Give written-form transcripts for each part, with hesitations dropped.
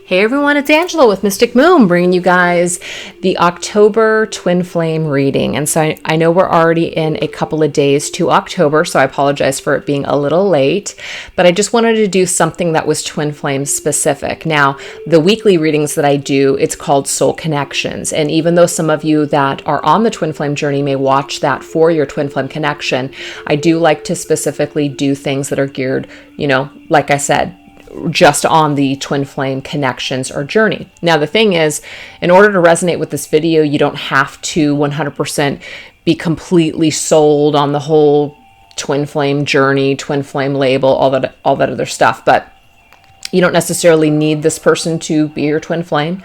Hey everyone, it's Angela with Mystic Moon, bringing you guys the October Twin Flame reading. And so I know we're already in a couple of days to October, so I apologize for it being a little late, but I just wanted to do something that was Twin Flame specific. Now, the weekly readings that I do, it's called Soul Connections. And even though some of you that are on the Twin Flame journey may watch that for your Twin Flame connection, I do like to specifically do things that are geared, like I said, just on the twin flame connections or journey. Now, the thing is, in order to resonate with this video, you don't have to 100% be completely sold on the whole twin flame journey, twin flame label, all that other stuff. But you don't necessarily need this person to be your twin flame.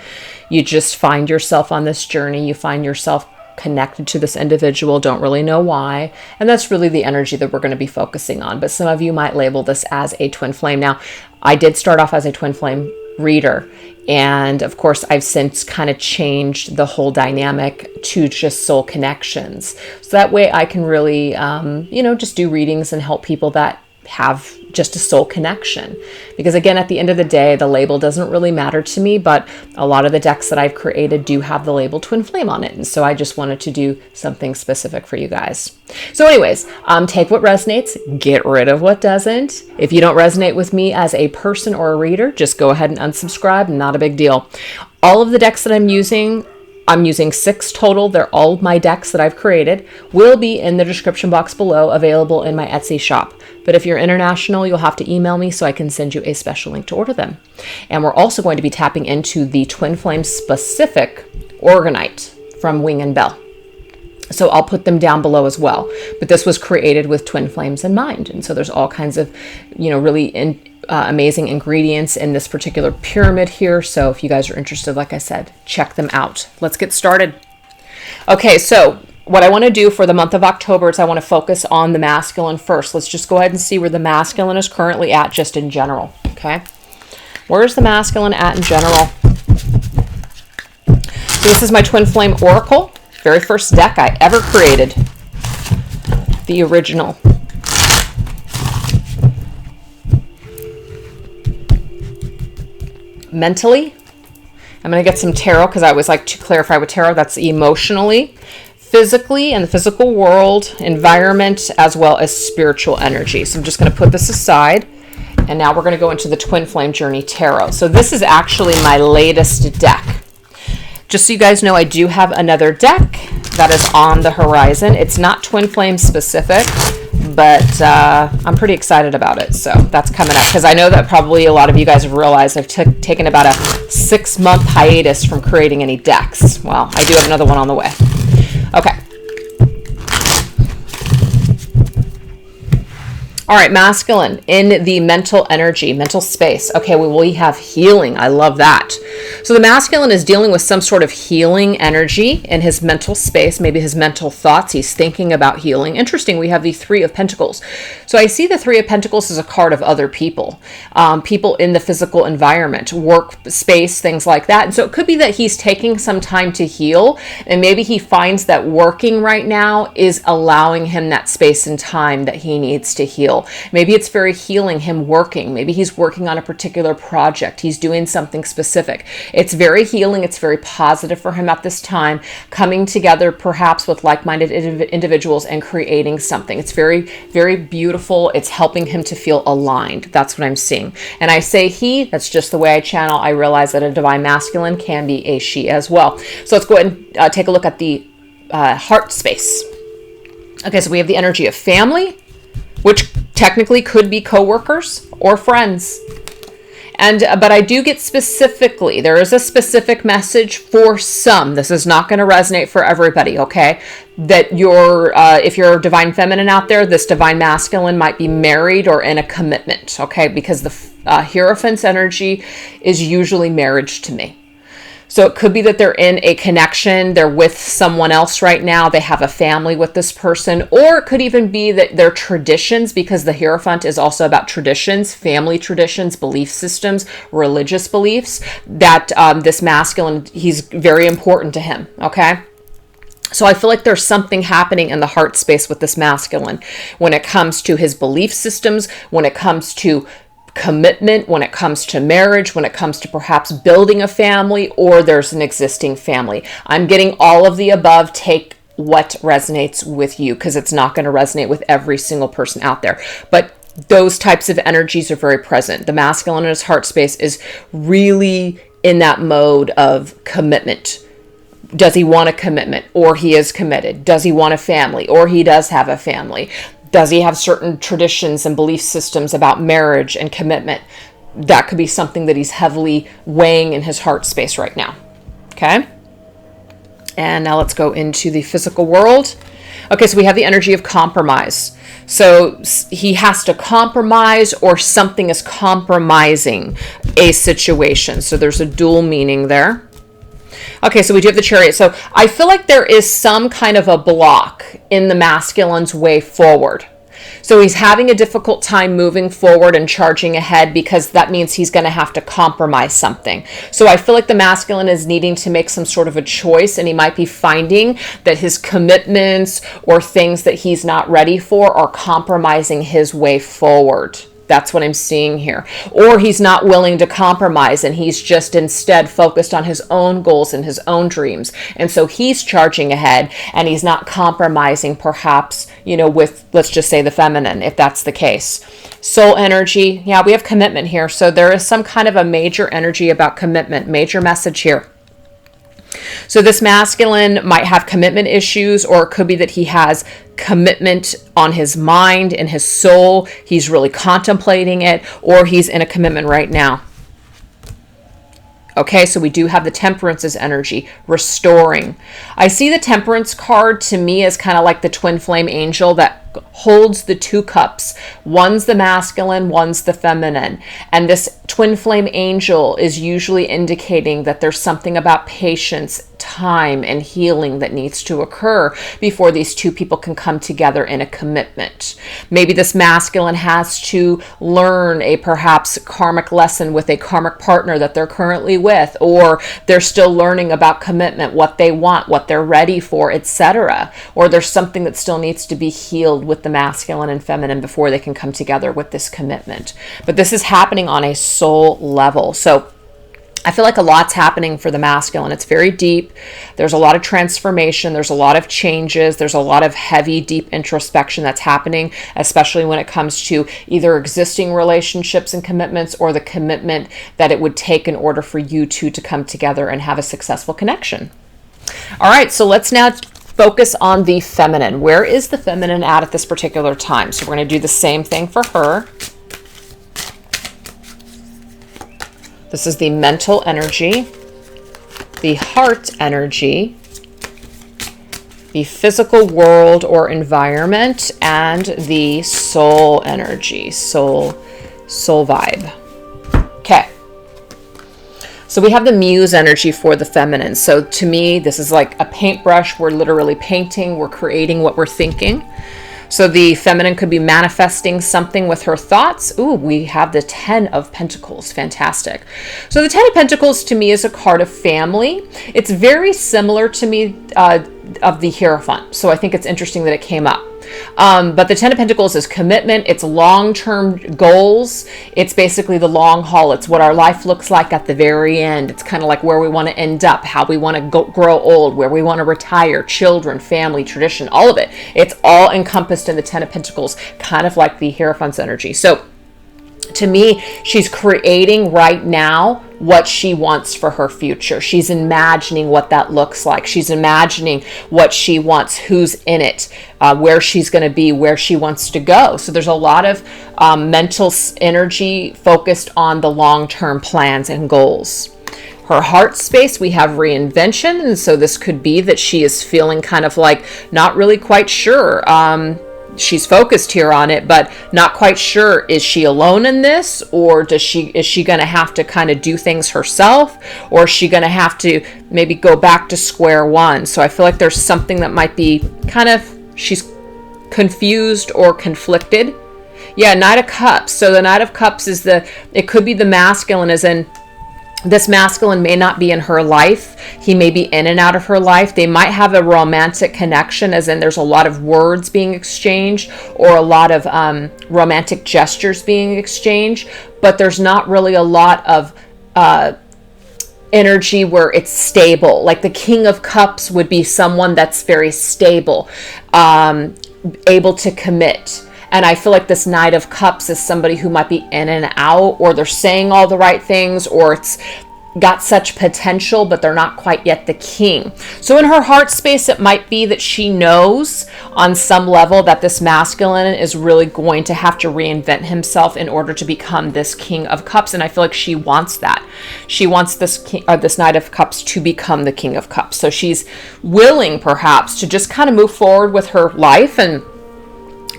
You just find yourself on this journey. You find yourself connected to this individual, don't really know why, and that's really the energy that we're going to be focusing on. But some of you might label this as a twin flame. Now, I did start off as a twin flame reader, and of course I've since kind of changed the whole dynamic to just soul connections, so that way I can really just do readings and help people that have just a soul connection. Because again, at the end of the day, the label doesn't really matter to me, but a lot of the decks that I've created do have the label twin flame on it. And so I just wanted to do something specific for you guys. So anyways, take what resonates, get rid of what doesn't. If you don't resonate with me as a person or a reader, just go ahead and unsubscribe, not a big deal. All of the decks that I'm using 6 total. They're all my decks that I've created, will be in the description box below, available in my Etsy shop. But if you're international, you'll have to email me so I can send you a special link to order them. And we're also going to be tapping into the Twin Flame specific Orgonite from Wing and Bell. So I'll put them down below as well. But this was created with twin flames in mind. And so there's all kinds of, really amazing ingredients in this particular pyramid here. So if you guys are interested, like I said, check them out. Let's get started. Okay, so what I want to do for the month of October is I want to focus on the masculine first. Let's just go ahead and see where the masculine is currently at, just in general. Okay, where's the masculine at in general? So this is my Twin Flame Oracle. Very first deck I ever created, the original. Mentally, I'm going to get some tarot because I always like to clarify with tarot. That's emotionally, physically, and the physical world, environment, as well as spiritual energy. So I'm just going to put this aside. And now we're going to go into the Twin Flame Journey Tarot. So this is actually my latest deck. Just so you guys know, I do have another deck that is on the horizon. It's not Twin Flame specific, but I'm pretty excited about it. So that's coming up, because I know that probably a lot of you guys have realized I've taken about a 6-month hiatus from creating any decks. Well, I do have another one on the way. Okay. All right, masculine in the mental energy, mental space. Okay, we have healing. I love that. So the masculine is dealing with some sort of healing energy in his mental space, maybe his mental thoughts. He's thinking about healing. Interesting, we have the 3 of Pentacles. So I see the 3 of Pentacles as a card of other people, people in the physical environment, work space, things like that. And so it could be that he's taking some time to heal, and maybe he finds that working right now is allowing him that space and time that he needs to heal. Maybe it's very healing him working. Maybe he's working on a particular project. He's doing something specific. It's very healing. It's very positive for him at this time, coming together perhaps with like-minded individuals and creating something. It's very, very beautiful. It's helping him to feel aligned. That's what I'm seeing. And I say he, that's just the way I channel. I realize that a divine masculine can be a she as well. So let's go ahead and take a look at the heart space. Okay, so we have the energy of family, which technically could be coworkers or friends. But I do get specifically, there is a specific message for some. This is not going to resonate for everybody, okay? That if you're a divine feminine out there, this divine masculine might be married or in a commitment, okay? Because the Hierophant's energy is usually marriage to me. So it could be that they're in a connection, they're with someone else right now, they have a family with this person, or it could even be that they're traditions, because the Hierophant is also about traditions, family traditions, belief systems, religious beliefs, that this masculine, he's very important to him, okay? So I feel like there's something happening in the heart space with this masculine when it comes to his belief systems, when it comes to commitment when it comes to marriage, when it comes to perhaps building a family, or there's an existing family. I'm getting all of the above. Take what resonates with you, because it's not going to resonate with every single person out there. But those types of energies are very present. The masculine in his heart space is really in that mode of commitment. Does he want a commitment, or he is committed? Does he want a family, or he does have a family? Does he have certain traditions and belief systems about marriage and commitment? That could be something that he's heavily weighing in his heart space right now. Okay. And now let's go into the physical world. Okay, so we have the energy of compromise. So he has to compromise, or something is compromising a situation. So there's a dual meaning there. Okay, so we do have the Chariot. So I feel like there is some kind of a block in the masculine's way forward. So he's having a difficult time moving forward and charging ahead, because that means he's going to have to compromise something. So I feel like the masculine is needing to make some sort of a choice, and he might be finding that his commitments or things that he's not ready for are compromising his way forward. That's what I'm seeing here. Or he's not willing to compromise, and he's just instead focused on his own goals and his own dreams. And so he's charging ahead, and he's not compromising perhaps, with, let's just say, the feminine, if that's the case. Soul energy. Yeah, we have commitment here. So there is some kind of a major energy about commitment, major message here. So this masculine might have commitment issues, or it could be that he has commitment on his mind and his soul. He's really contemplating it, or he's in a commitment right now. Okay, so we do have the Temperance's energy, restoring. I see the Temperance card to me as kind of like the twin flame angel that holds the two cups. One's the masculine, one's the feminine. And this twin flame angel is usually indicating that there's something about patience, time, and healing that needs to occur before these two people can come together in a commitment. Maybe this masculine has to learn a perhaps karmic lesson with a karmic partner that they're currently with, or they're still learning about commitment, what they want, what they're ready for, etc. Or there's something that still needs to be healed with the masculine and feminine before they can come together with this commitment. But this is happening on a soul level. So I feel like a lot's happening for the masculine. It's very deep. There's a lot of transformation. There's a lot of changes. There's a lot of heavy, deep introspection that's happening, especially when it comes to either existing relationships and commitments, or the commitment that it would take in order for you two to come together and have a successful connection. All right, so let's now focus on the feminine. Where is the feminine at this particular time? So we're going to do the same thing for her. This is the mental energy, the heart energy, the physical world or environment, and the soul energy, soul vibe. Okay. So we have the muse energy for the feminine. So to me, this is like a paintbrush. We're literally painting, we're creating what we're thinking. So the feminine could be manifesting something with her thoughts. Ooh, we have the 10 of Pentacles. Fantastic. So the 10 of Pentacles to me is a card of family. It's very similar to me of the Hierophant. So I think it's interesting that it came up. But the 10 of Pentacles is commitment. It's long-term goals. It's basically the long haul. It's what our life looks like at the very end. It's kind of like where we want to end up, how we want to grow old, where we want to retire, children, family, tradition, all of it. It's all encompassed in the 10 of Pentacles, kind of like the Hierophant's energy. So to me, she's creating right now what she wants for her future. She's imagining what that looks like. She's imagining what she wants, who's in it, where she's going to be, where she wants to go. So there's a lot of mental energy focused on the long-term plans and goals. Her heart space, we have reinvention. And so this could be that she is feeling kind of like not really quite sure. She's focused here on it, but not quite sure. Is she alone in this, or is she going to have to kind of do things herself, or is she going to have to maybe go back to square one? So I feel like there's something that might be kind of, she's confused or conflicted. Yeah, Knight of Cups. So the Knight of Cups is it could be the masculine, as in This masculine may not be in her life. He may be in and out of her life. They might have a romantic connection, as in there's a lot of words being exchanged or a lot of romantic gestures being exchanged, but there's not really a lot of energy where it's stable. Like the King of Cups would be someone that's very stable, able to commit. And I feel like this Knight of Cups is somebody who might be in and out, or they're saying all the right things, or it's got such potential, but they're not quite yet the king. So in her heart space, it might be that she knows on some level that this masculine is really going to have to reinvent himself in order to become this King of Cups. And I feel like she wants that. She wants this Knight of Cups to become the King of Cups. So she's willing perhaps to just kind of move forward with her life and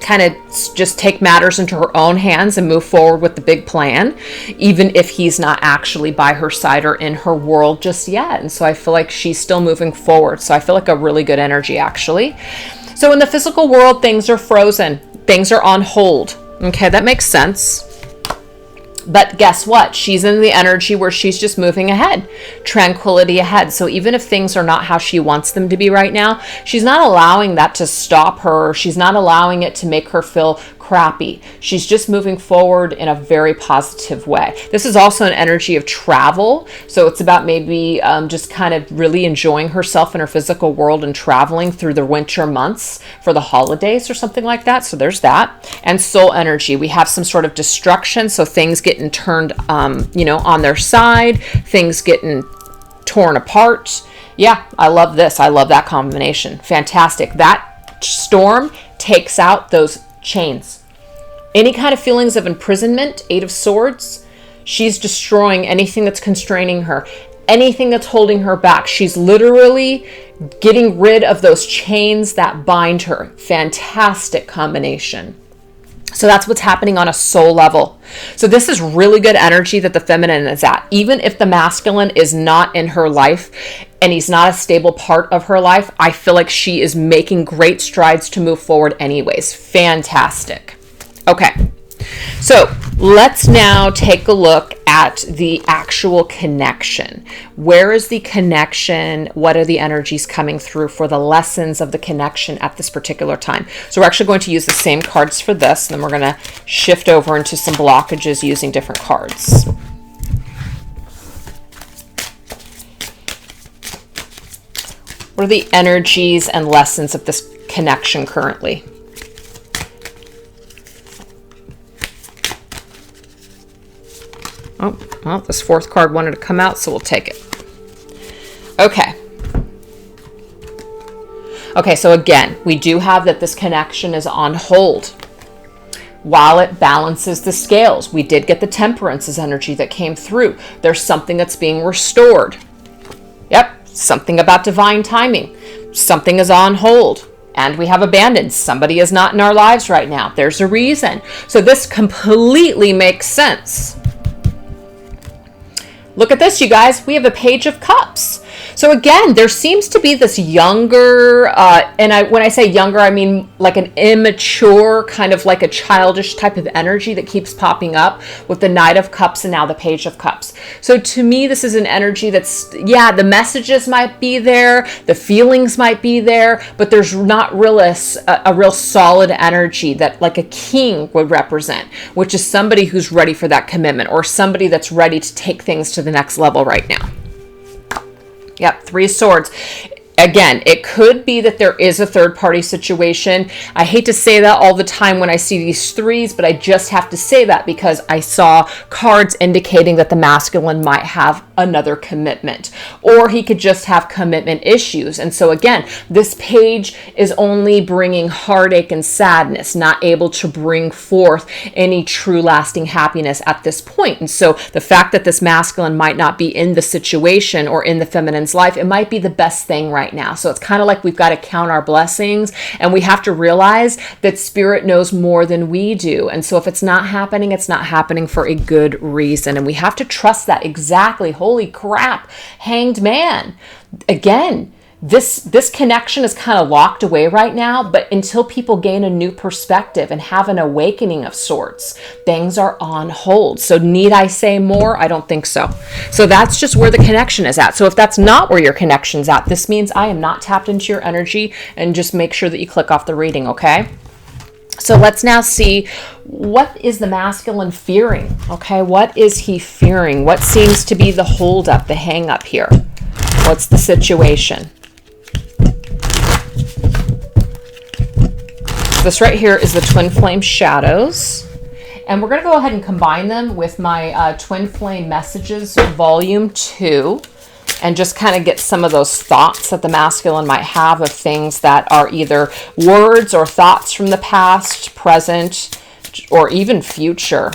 kind of just take matters into her own hands and move forward with the big plan, even if he's not actually by her side or in her world just yet. And so I feel like she's still moving forward. So I feel like a really good energy, actually. So in the physical world, things are frozen. Things are on hold. Okay, that makes sense. But guess what? She's in the energy where she's just moving ahead, tranquility ahead. So even if things are not how she wants them to be right now, she's not allowing that to stop her. She's not allowing it to make her feel crappy. She's just moving forward in a very positive way. This is also an energy of travel. So it's about maybe just kind of really enjoying herself in her physical world and traveling through the winter months for the holidays or something like that. So there's that. And soul energy. We have some sort of destruction. So things getting turned, on their side, things getting torn apart. Yeah, I love this. I love that combination. Fantastic. That storm takes out those chains. Any kind of feelings of imprisonment, Eight of Swords, she's destroying anything that's constraining her, anything that's holding her back. She's literally getting rid of those chains that bind her. Fantastic combination. So that's what's happening on a soul level. So this is really good energy that the feminine is at. Even if the masculine is not in her life and he's not a stable part of her life, I feel like she is making great strides to move forward anyways. Fantastic. Okay. So let's now take a look at the actual connection. Where is the connection? What are the energies coming through for the lessons of the connection at this particular time? So we're actually going to use the same cards for this, and then we're going to shift over into some blockages using different cards. What are the energies and lessons of this connection currently? Oh, well, this fourth card wanted to come out, so we'll take it. Okay. Okay, so again, we do have that this connection is on hold while it balances the scales. We did get the Temperance's energy that came through. There's something that's being restored. Yep, something about divine timing. Something is on hold. And we have abandoned. Somebody is not in our lives right now. There's a reason. So this completely makes sense. Look at this, you guys. We have a Page of Cups. So again, there seems to be this younger, when I say younger, I mean like an immature, kind of like a childish type of energy that keeps popping up with the Knight of Cups and now the Page of Cups. So to me, this is an energy that's, yeah, the messages might be there, the feelings might be there, but there's not really a real solid energy that like a king would represent, which is somebody who's ready for that commitment or somebody that's ready to take things to the next level right now. Yep, Three of Swords. Again, it could be that there is a third-party situation. I hate to say that all the time when I see these threes, but I just have to say that because I saw cards indicating that the masculine might have another commitment, or he could just have commitment issues. And so again, this page is only bringing heartache and sadness, not able to bring forth any true lasting happiness at this point. And so the fact that this masculine might not be in the situation or in the feminine's life, it might be the best thing right now. So it's kind of like we've got to count our blessings, and we have to realize that spirit knows more than we do. And so if it's not happening, it's not happening for a good reason. And we have to trust that. Exactly. Holy crap. Hanged Man. Again, this connection is kind of locked away right now, but until people gain a new perspective and have an awakening of sorts, things are on hold. So need I say more? I don't think so. So that's just where the connection is at. So if that's not where your connection's at, this means I am not tapped into your energy, and just make sure that you click off the reading, okay? So let's now see, what is the masculine fearing? Okay, what is he fearing? What seems to be the holdup, the hang up here? What's the situation? This right here is the Twin Flame Shadows. And we're going to go ahead and combine them with my Twin Flame Messages Volume 2. And just kind of get some of those thoughts that the masculine might have of things that are either words or thoughts from the past, present, or even future.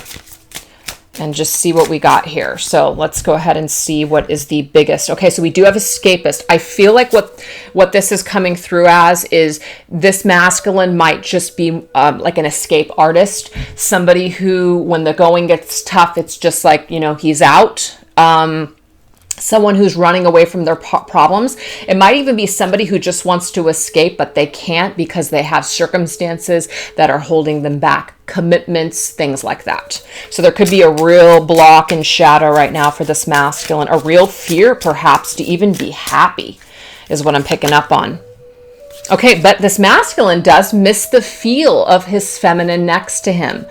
And just see what we got here. So let's go ahead and see what is the biggest. Okay, so we do have escapist. I feel like what this is coming through as is this masculine might just be like an escape artist. Somebody who, when the going gets tough, it's just like, you know, he's out. Someone who's running away from their problems. It might even be somebody who just wants to escape, but they can't because they have circumstances that are holding them back, commitments, things like that. So there could be a real block and shadow right now for this masculine, a real fear perhaps to even be happy is what I'm picking up on. Okay, but this masculine does miss the feel of his feminine next to him.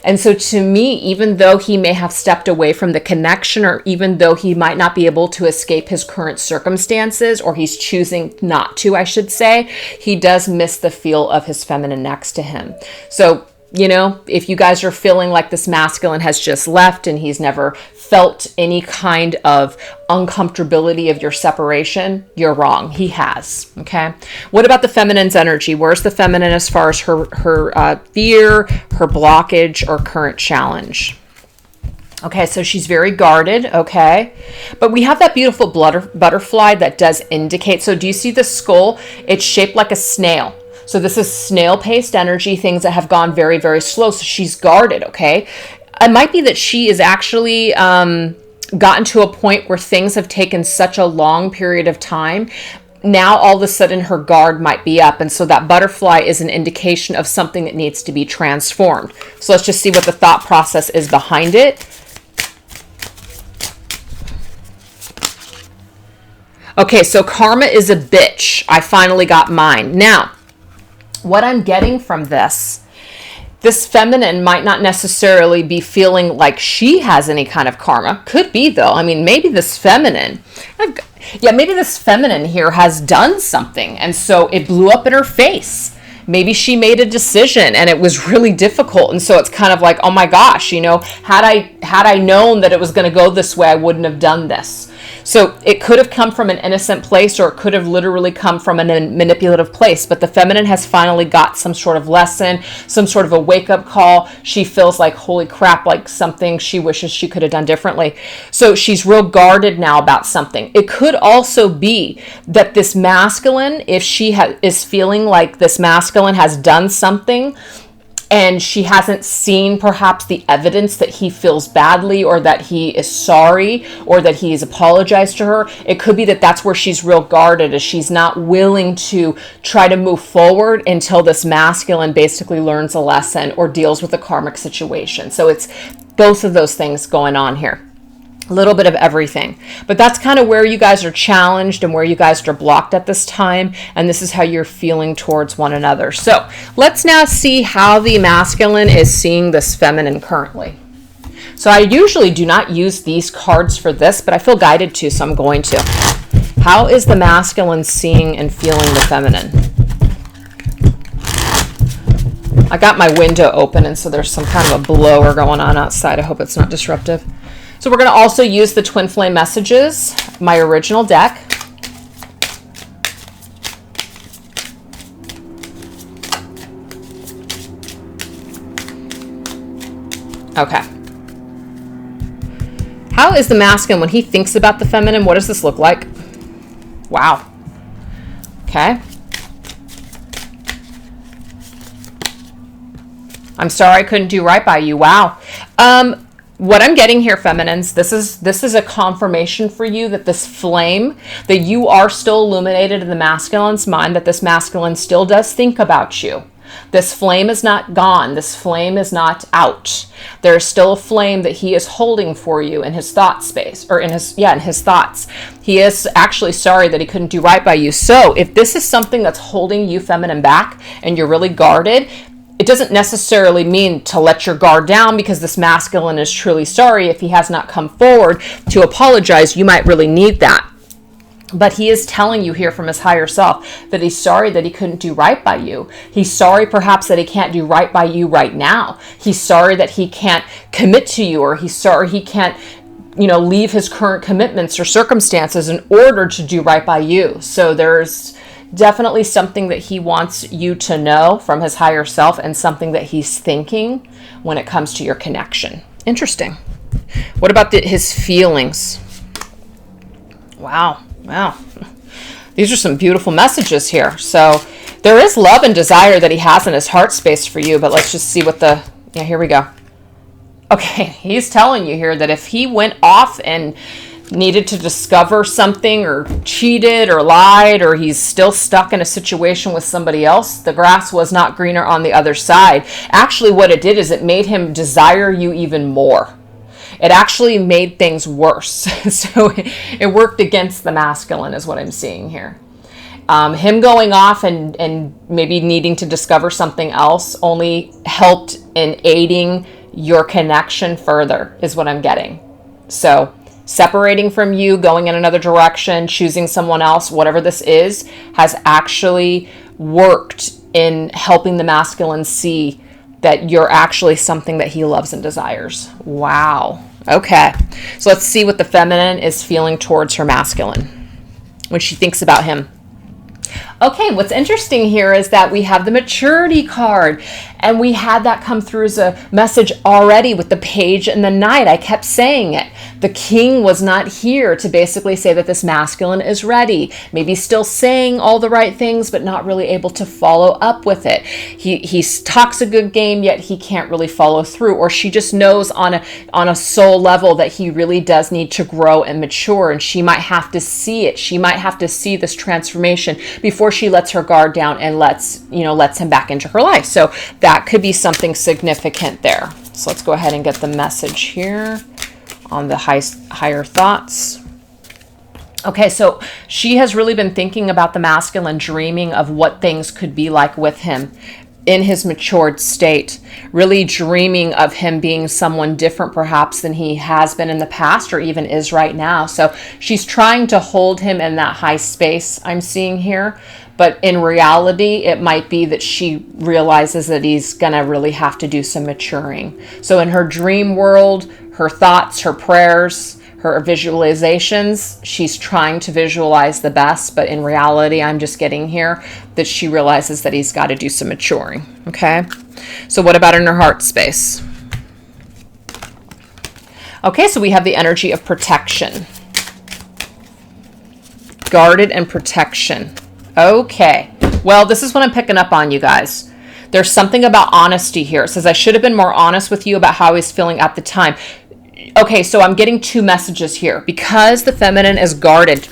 And so to me, even though he may have stepped away from the connection, or even though he might not be able to escape his current circumstances, or he's choosing not to, I should say, he does miss the feel of his feminine next to him. So, you know, if you guys are feeling like this masculine has just left and he's never felt any kind of uncomfortability of your separation, you're wrong. He has. Okay. What about the feminine's energy? Where's the feminine as far as her fear, her blockage, or current challenge? Okay, so she's very guarded, okay? But we have that beautiful butterfly that does indicate. So do you see the skull? It's shaped like a snail. So this is snail-paced energy, things that have gone very, very slow. So she's guarded, okay? It might be that she is actually gotten to a point where things have taken such a long period of time. Now, all of a sudden, her guard might be up. And so that butterfly is an indication of something that needs to be transformed. So let's just see what the thought process is behind it. Okay, so karma is a bitch. I finally got mine. Now, what I'm getting from this feminine might not necessarily be feeling like she has any kind of karma. Could be, though. I mean, maybe this feminine, maybe this feminine here has done something, and so it blew up in her face. Maybe she made a decision and it was really difficult, and so it's kind of like, oh my gosh, you know, had I known that it was going to go this way, I wouldn't have done this. So it could have come from an innocent place, or it could have literally come from a manipulative place. But the feminine has finally got some sort of lesson, some sort of a wake-up call. She feels like, holy crap, like something she wishes she could have done differently. So she's real guarded now about something. It could also be that this masculine, if she is feeling like this masculine has done something, and she hasn't seen perhaps the evidence that he feels badly, or that he is sorry, or that he's apologized to her. It could be that that's where she's real guarded, as she's not willing to try to move forward until this masculine basically learns a lesson or deals with a karmic situation. So it's both of those things going on here. A little bit of everything. But that's kind of where you guys are challenged and where you guys are blocked at this time. And this is how you're feeling towards one another. So let's now see how the masculine is seeing this feminine currently. So I usually do not use these cards for this, but I feel guided to, so I'm going to. How is the masculine seeing and feeling the feminine? I got my window open, and so there's some kind of a blower going on outside. I hope it's not disruptive. So we're going to also use the Twin Flame Messages, my original deck. Okay. How is the masculine when he thinks about the feminine? What does this look like? Wow. Okay. I'm sorry I couldn't do right by you. Wow. What I'm getting here, feminines, this is a confirmation for you that this flame, that you are still illuminated in the masculine's mind, that this masculine still does think about you. This flame is not gone. This flame is not out. There's still a flame that he is holding for you in his thought space, or in his thoughts. He is actually sorry that he couldn't do right by you. So if this is something that's holding you, feminine, back, and you're really guarded, it doesn't necessarily mean to let your guard down, because this masculine is truly sorry. If he has not come forward to apologize, you might really need that. But he is telling you here from his higher self that he's sorry that he couldn't do right by you. He's sorry perhaps that he can't do right by you right now. He's sorry that he can't commit to you, or he's sorry he can't, leave his current commitments or circumstances in order to do right by you. So there's definitely something that he wants you to know from his higher self, and something that he's thinking when it comes to your connection. Interesting. What about his feelings? Wow. These are some beautiful messages here. So there is love and desire that he has in his heart space for you, but let's just see what here we go. Okay, he's telling you here that if he went off and needed to discover something, or cheated or lied, or he's still stuck in a situation with somebody else, the grass was not greener on the other side. Actually, what it did is it made him desire you even more. It actually made things worse. So it worked against the masculine is what I'm seeing here. Him going off and maybe needing to discover something else only helped in aiding your connection further is what I'm getting. So separating from you, going in another direction, choosing someone else, whatever this is, has actually worked in helping the masculine see that you're actually something that he loves and desires. Wow. Okay. So let's see what the feminine is feeling towards her masculine when she thinks about him. Okay, what's interesting here is that we have the maturity card, and we had that come through as a message already with the page and the knight. I kept saying it. The king was not here to basically say that this masculine is ready. Maybe still saying all the right things, but not really able to follow up with it. He talks a good game, yet he can't really follow through, or she just knows on a soul level that he really does need to grow and mature, and she might have to see it. She might have to see this transformation before she lets her guard down and lets him back into her life. So that could be something significant there. So let's go ahead and get the message here on the higher thoughts. Okay, so she has really been thinking about the masculine, dreaming of what things could be like with him in his matured state, really dreaming of him being someone different perhaps than he has been in the past, or even is right now. So she's trying to hold him in that high space I'm seeing here. But in reality, it might be that she realizes that he's going to really have to do some maturing. So in her dream world, her thoughts, her prayers, her visualizations, she's trying to visualize the best. But in reality, I'm just getting here that she realizes that he's got to do some maturing. Okay. So what about in her heart space? Okay, so we have the energy of protection. Guarded and protection. Okay, well, this is what I'm picking up on, you guys. There's something about honesty here. It says, I should have been more honest with you about how he's feeling at the time. Okay, so I'm getting two messages here. Because the feminine is guarded.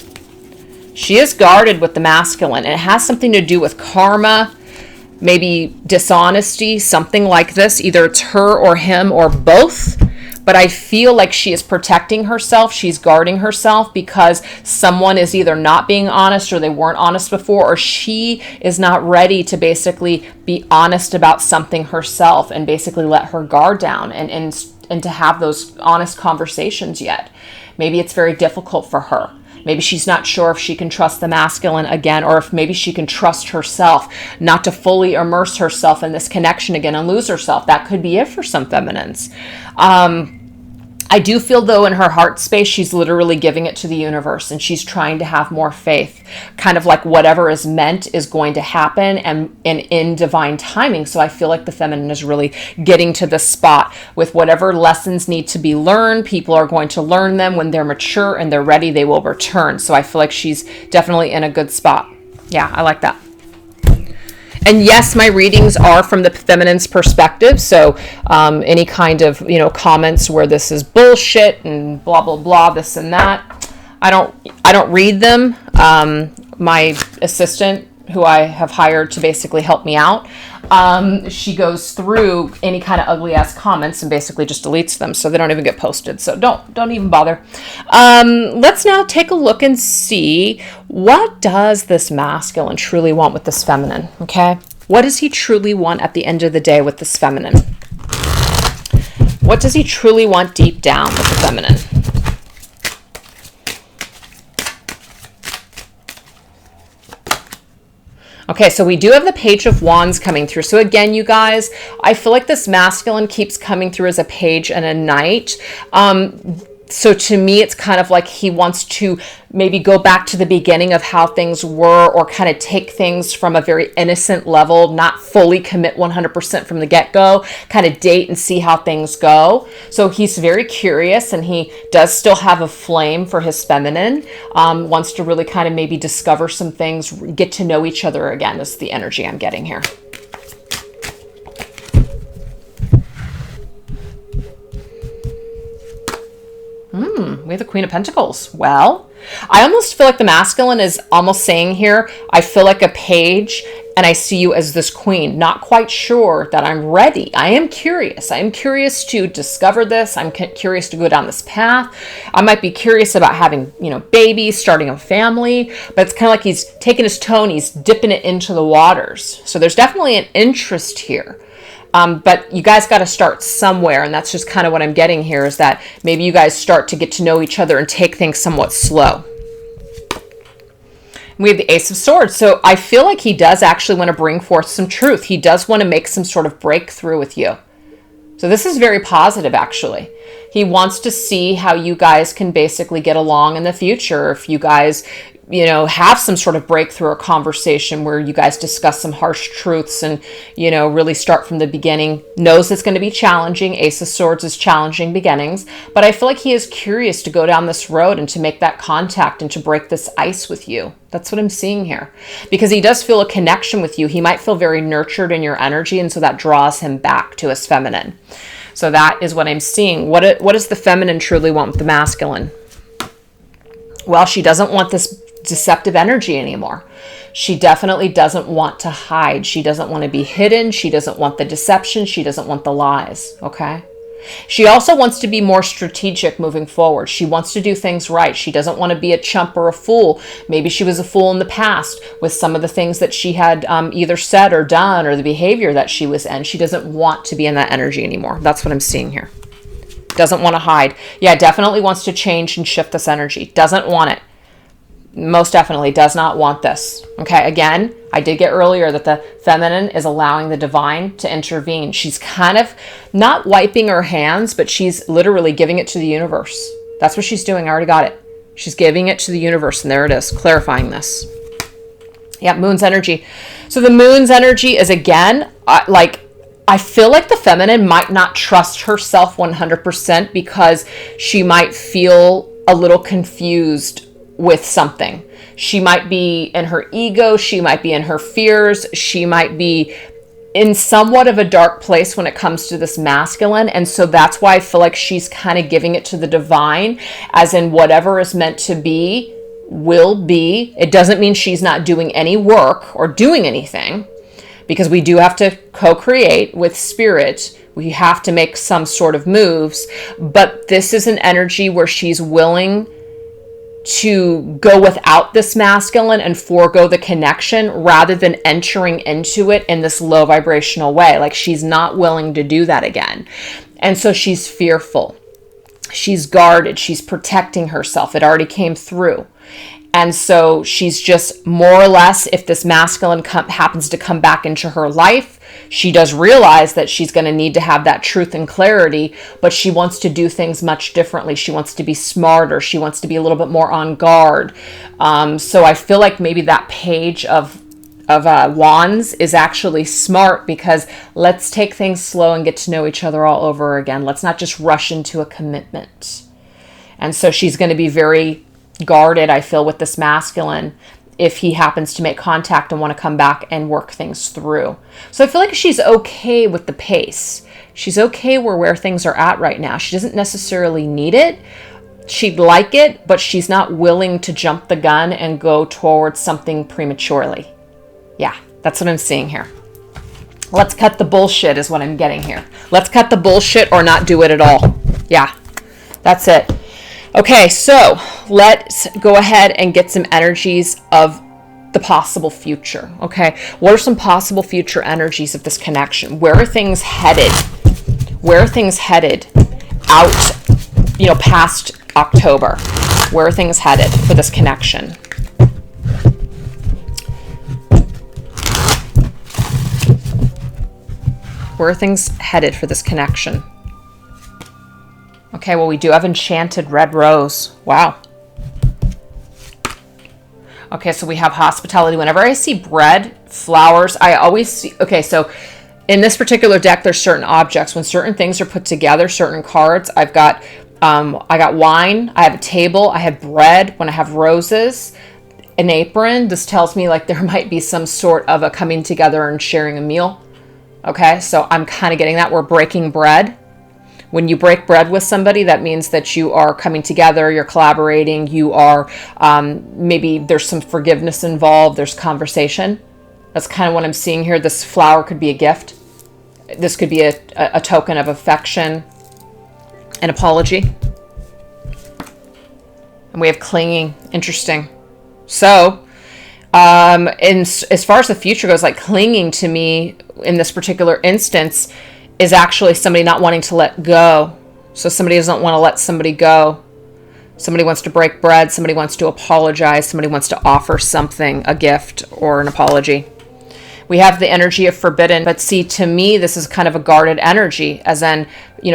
She is guarded with the masculine. And it has something to do with karma, maybe dishonesty, something like this. Either it's her or him or both. But I feel like she is protecting herself. She's guarding herself because someone is either not being honest, or they weren't honest before, or she is not ready to basically be honest about something herself and basically let her guard down and to have those honest conversations yet. Maybe it's very difficult for her. Maybe she's not sure if she can trust the masculine again, or if maybe she can trust herself not to fully immerse herself in this connection again and lose herself. That could be it for some feminines. I do feel, though, in her heart space, she's literally giving it to the universe, and she's trying to have more faith, kind of like whatever is meant is going to happen and in divine timing. So I feel like the feminine is really getting to the spot with whatever lessons need to be learned. People are going to learn them. When they're mature and they're ready, they will return. So I feel like she's definitely in a good spot. Yeah, I like that. And yes, my readings are from the feminine's perspective. So any kind of, comments where this is bullshit and blah, blah, blah, this and that, I don't read them. My assistant, who I have hired to basically help me out, she goes through any kind of ugly ass comments and basically just deletes them, so they don't even get posted. So don't even bother. Let's now take a look and see, what does this masculine truly want with this feminine? Okay, what does he truly want at the end of the day with this feminine? What does he truly want deep down with the feminine? Okay, so we do have the Page of Wands coming through. So again, you guys, I feel like this masculine keeps coming through as a page and a knight. So to me, it's kind of like he wants to maybe go back to the beginning of how things were, or kind of take things from a very innocent level, not fully commit 100% from the get-go, kind of date and see how things go. So he's very curious, and he does still have a flame for his feminine, wants to really kind of maybe discover some things, get to know each other again, is the energy I'm getting here. We have the Queen of Pentacles. Well, I almost feel like the masculine is almost saying here, I feel like a page and I see you as this queen. Not quite sure that I'm ready. I am curious. I am curious to discover this. I'm curious to go down this path. I might be curious about having, babies, starting a family, but it's kind of like he's taking his toe and he's dipping it into the waters. So there's definitely an interest here. But you guys got to start somewhere, and that's just kind of what I'm getting here, is that maybe you guys start to get to know each other and take things somewhat slow. We have the Ace of Swords. So I feel like he does actually want to bring forth some truth. He does want to make some sort of breakthrough with you. So this is very positive, actually. He wants to see how you guys can basically get along in the future. If you guys, have some sort of breakthrough or conversation where you guys discuss some harsh truths and, really start from the beginning. Knows it's going to be challenging. Ace of Swords is challenging beginnings. But I feel like he is curious to go down this road and to make that contact and to break this ice with you. That's what I'm seeing here. Because he does feel a connection with you. He might feel very nurtured in your energy, and so that draws him back to his feminine. So that is what I'm seeing. What does the feminine truly want with the masculine? Well, she doesn't want this deceptive energy anymore. She definitely doesn't want to hide. She doesn't want to be hidden. She doesn't want the deception. She doesn't want the lies. Okay? She also wants to be more strategic moving forward. She wants to do things right. She doesn't want to be a chump or a fool. Maybe she was a fool in the past with some of the things that she had either said or done, or the behavior that she was in. She doesn't want to be in that energy anymore. That's what I'm seeing here. Doesn't want to hide. Yeah, definitely wants to change and shift this energy. Doesn't want it. Most definitely does not want this. Okay, again, I did get earlier that the feminine is allowing the divine to intervene. She's kind of not wiping her hands, but she's literally giving it to the universe. That's what she's doing. I already got it. She's giving it to the universe, and there it is, clarifying this. Yeah, moon's energy. So the moon's energy is, again, I feel like the feminine might not trust herself 100% because she might feel a little confused with something. She might be in her ego. She might be in her fears. She might be in somewhat of a dark place when it comes to this masculine. And so that's why I feel like she's kind of giving it to the divine, as in whatever is meant to be will be. It doesn't mean she's not doing any work or doing anything, because we do have to co-create with spirit. We have to make some sort of moves, but this is an energy where she's willing to go without this masculine and forego the connection rather than entering into it in this low vibrational way. Like, she's not willing to do that again. And so she's fearful. She's guarded. She's protecting herself. It already came through. And so she's just more or less, if this masculine happens to come back into her life, she does realize that she's going to need to have that truth and clarity, but she wants to do things much differently. She wants to be smarter. She wants to be a little bit more on guard. So I feel like maybe that page of wands is actually smart, because let's take things slow and get to know each other all over again. Let's not just rush into a commitment. And so she's going to be very guarded, I feel, with this masculine. if he happens to make contact and want to come back and work things through. So I feel like she's okay with the pace. She's okay where things are at right now. She doesn't necessarily need it. She'd like it, but she's not willing to jump the gun and go towards something prematurely. Yeah, that's what I'm seeing here. Let's cut the bullshit is what I'm getting here. Let's cut the bullshit or not do it at all. Yeah, that's it. Okay, so let's go ahead and get some energies of the possible future. Okay, what are some possible future energies of this connection? Where are things headed? Where are things headed out, past October? Where are things headed for this connection? Where are things headed for this connection? Okay, well, we do have enchanted red rose. Wow. Okay, so we have hospitality. Whenever I see bread, flowers, I always see... Okay, so in this particular deck, there's certain objects. When certain things are put together, certain cards, I got wine, I have a table, I have bread. When I have roses, an apron, this tells me like there might be some sort of a coming together and sharing a meal. Okay, so I'm kind of getting that. We're breaking bread. When you break bread with somebody, that means that you are coming together, you're collaborating, you are, maybe there's some forgiveness involved, there's conversation. That's kind of what I'm seeing here. This flower could be a gift. This could be a token of affection, an apology. And we have clinging. Interesting. So, as far as the future goes, like clinging to me in this particular instance is actually somebody not wanting to let go. So somebody doesn't want to let somebody go. Somebody wants to break bread. Somebody wants to apologize. Somebody wants to offer something, a gift or an apology. We have the energy of forbidden, but see, to me, this is kind of a guarded energy, as in,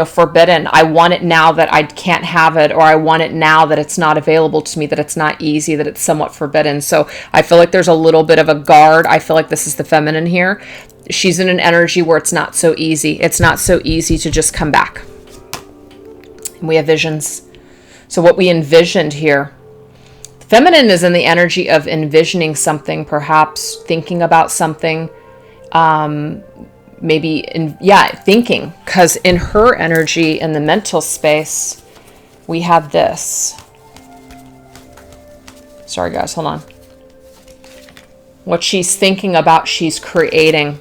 forbidden. I want it now that I can't have it, or I want it now that it's not available to me, that it's not easy, that it's somewhat forbidden. So I feel like there's a little bit of a guard. I feel like this is the feminine here. She's in an energy where it's not so easy. It's not so easy to just come back. And we have visions. So what we envisioned here, feminine is in the energy of envisioning something, perhaps thinking about something, thinking. Because in her energy, in the mental space, we have this. Sorry, guys, hold on. What she's thinking about, she's creating.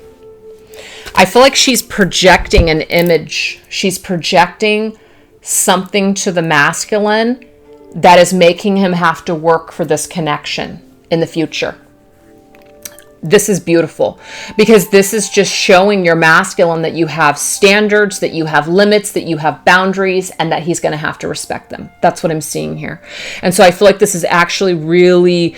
I feel like she's projecting an image. She's projecting something to the masculine that is making him have to work for this connection in the future. This is beautiful because this is just showing your masculine that you have standards, that you have limits, that you have boundaries, and that he's going to have to respect them. That's what I'm seeing here. And so I feel like this is actually really,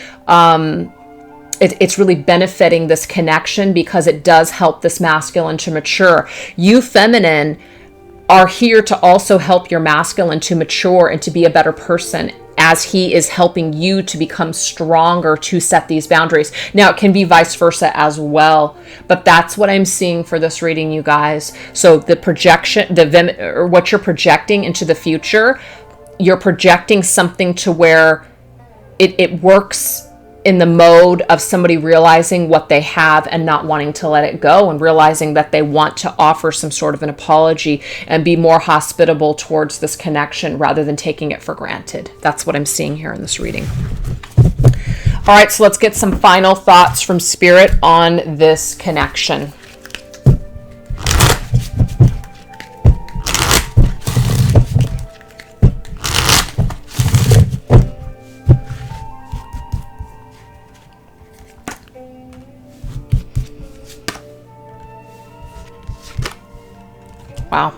it's really benefiting this connection because it does help this masculine to mature. You feminine are here to also help your masculine to mature and to be a better person as he is helping you to become stronger to set these boundaries. Now, it can be vice versa as well, but that's what I'm seeing for this reading, you guys. So the projection, or what you're projecting into the future, you're projecting something to where it works in the mode of somebody realizing what they have and not wanting to let it go, and realizing that they want to offer some sort of an apology and be more hospitable towards this connection rather than taking it for granted. That's what I'm seeing here in this reading. All right, so let's get some final thoughts from Spirit on this connection. Wow.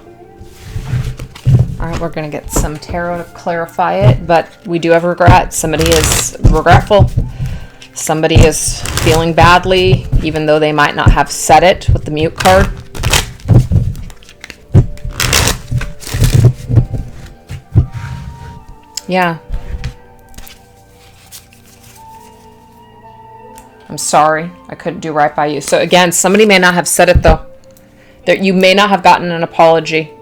All right, we're going to get some tarot to clarify it, but we do have regret. Somebody is regretful. Somebody is feeling badly, even though they might not have said it with the mute card. Yeah. I'm sorry. I couldn't do right by you. So again, somebody may not have said it though. That you may not have gotten an apology,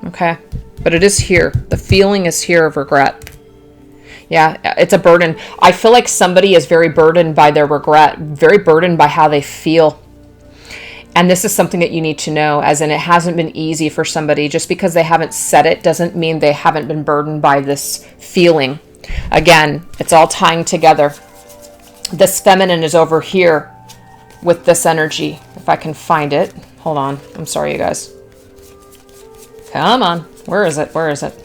okay? But it is here. The feeling is here of regret. Yeah, it's a burden. I feel like somebody is very burdened by their regret, very burdened by how they feel. And this is something that you need to know, as in it hasn't been easy for somebody. Just because they haven't said it doesn't mean they haven't been burdened by this feeling. Again, it's all tying together. This feminine is over here with this energy. If I can find it. Hold on. I'm sorry, you guys. Come on. Where is it? Where is it?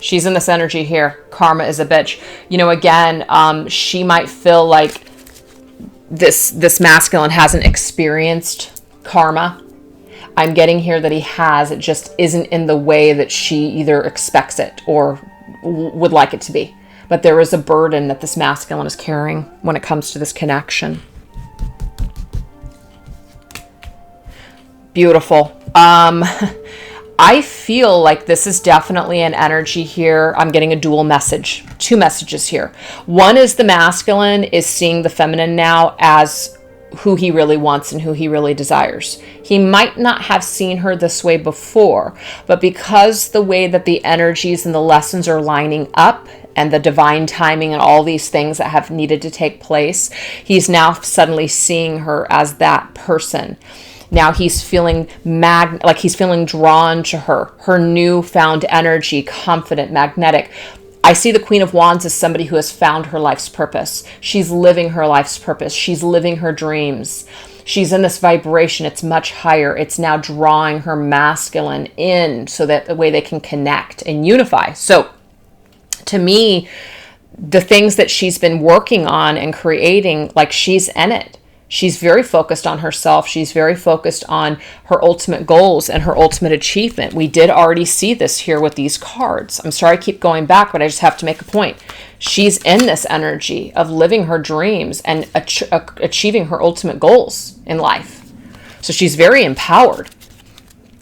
She's in this energy here. Karma is a bitch. You know, again, she might feel like this masculine hasn't experienced karma. I'm getting here that he has. It just isn't in the way that she either expects it or would like it to be. But there is a burden that this masculine is carrying when it comes to this connection. Beautiful. I feel like this is definitely an energy here. I'm getting a dual message, 2 messages here. One is the masculine is seeing the feminine now as who he really wants and who he really desires. He might not have seen her this way before, but because the way that the energies and the lessons are lining up and the divine timing and all these things that have needed to take place, he's now suddenly seeing her as that person. Now he's feeling like he's feeling drawn to her newfound energy, confident, magnetic. I see the Queen of Wands as somebody who has found her life's purpose. She's living her life's purpose. She's living her dreams. She's in this vibration. It's much higher. It's now drawing her masculine in so that the way they can connect and unify. So to me, the things that she's been working on and creating, like she's in it. She's very focused on herself. She's very focused on her ultimate goals and her ultimate achievement. We did already see this here with these cards. I'm sorry I keep going back, but I just have to make a point. She's in this energy of living her dreams and achieving her ultimate goals in life. So she's very empowered.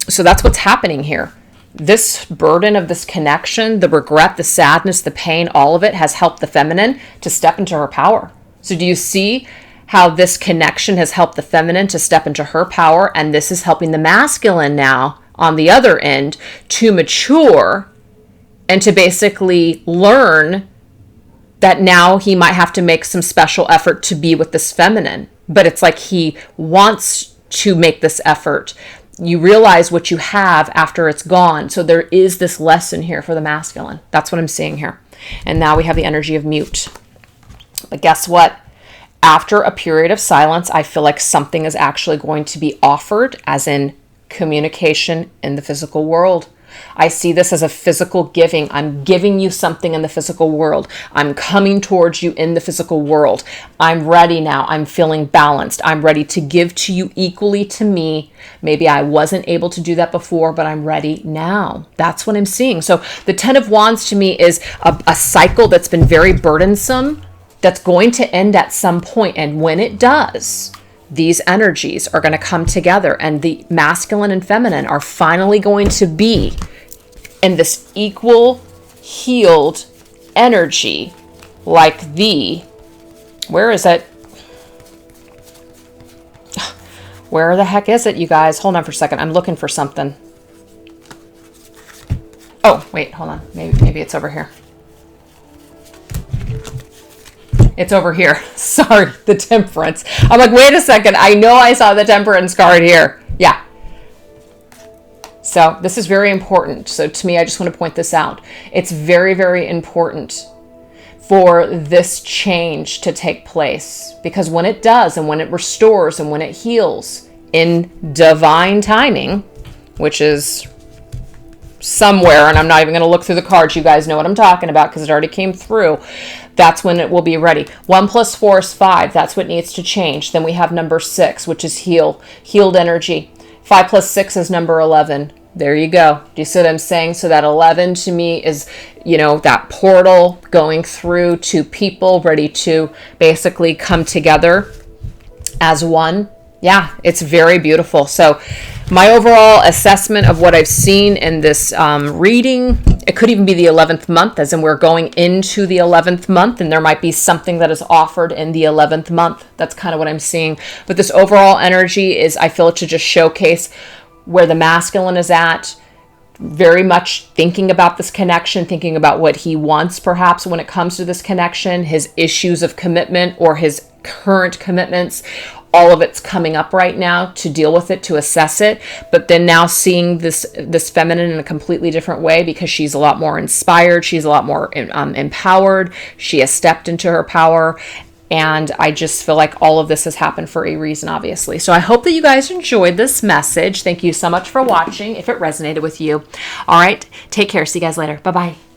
So that's what's happening here. This burden of this connection, the regret, the sadness, the pain, all of it has helped the feminine to step into her power. So do you see how this connection has helped the feminine to step into her power, and this is helping the masculine now on the other end to mature and to basically learn that now he might have to make some special effort to be with this feminine. But it's like he wants to make this effort. You realize what you have after it's gone. So there is this lesson here for the masculine. That's what I'm seeing here. And now we have the energy of mute. But guess what? After a period of silence, I feel like something is actually going to be offered, as in communication in the physical world. I see this as a physical giving. I'm giving you something in the physical world. I'm coming towards you in the physical world. I'm ready now. I'm feeling balanced. I'm ready to give to you equally to me. Maybe I wasn't able to do that before, but I'm ready now. That's what I'm seeing. So the 10 of Wands to me is a cycle that's been very burdensome, that's going to end at some point. And when it does, these energies are going to come together, and the masculine and feminine are finally going to be in this equal, healed energy, like where is it? Where the heck is it, you guys? Hold on for a second. I'm looking for something. Oh, wait, hold on. Maybe it's over here. It's over here. Sorry, the Temperance. I'm like, wait a second. I know I saw the Temperance card here. Yeah. So this is very important. So to me, I just want to point this out. It's very, very important for this change to take place, because when it does, and when it restores, and when it heals in divine timing, which is somewhere, and I'm not even going to look through the cards. You guys know what I'm talking about because it already came through. That's when it will be ready. 1 + 4 is 5. That's what needs to change. Then we have number 6, which is healed energy. 5 + 6 is number 11. There you go. Do you see what I'm saying? So that 11 to me is, that portal going through to people ready to basically come together as one. Yeah, it's very beautiful. So my overall assessment of what I've seen in this reading, it could even be the 11th month, as in we're going into the 11th month, and there might be something that is offered in the 11th month. That's kind of what I'm seeing. But this overall energy is, I feel, to just showcase where the masculine is at, very much thinking about this connection, thinking about what he wants perhaps when it comes to this connection, his issues of commitment or his current commitments. All of it's coming up right now to deal with it, to assess it. But then now seeing this feminine in a completely different way, because she's a lot more inspired. She's a lot more empowered. She has stepped into her power. And I just feel like all of this has happened for a reason, obviously. So I hope that you guys enjoyed this message. Thank you so much for watching, if it resonated with you. All right, take care. See you guys later. Bye-bye.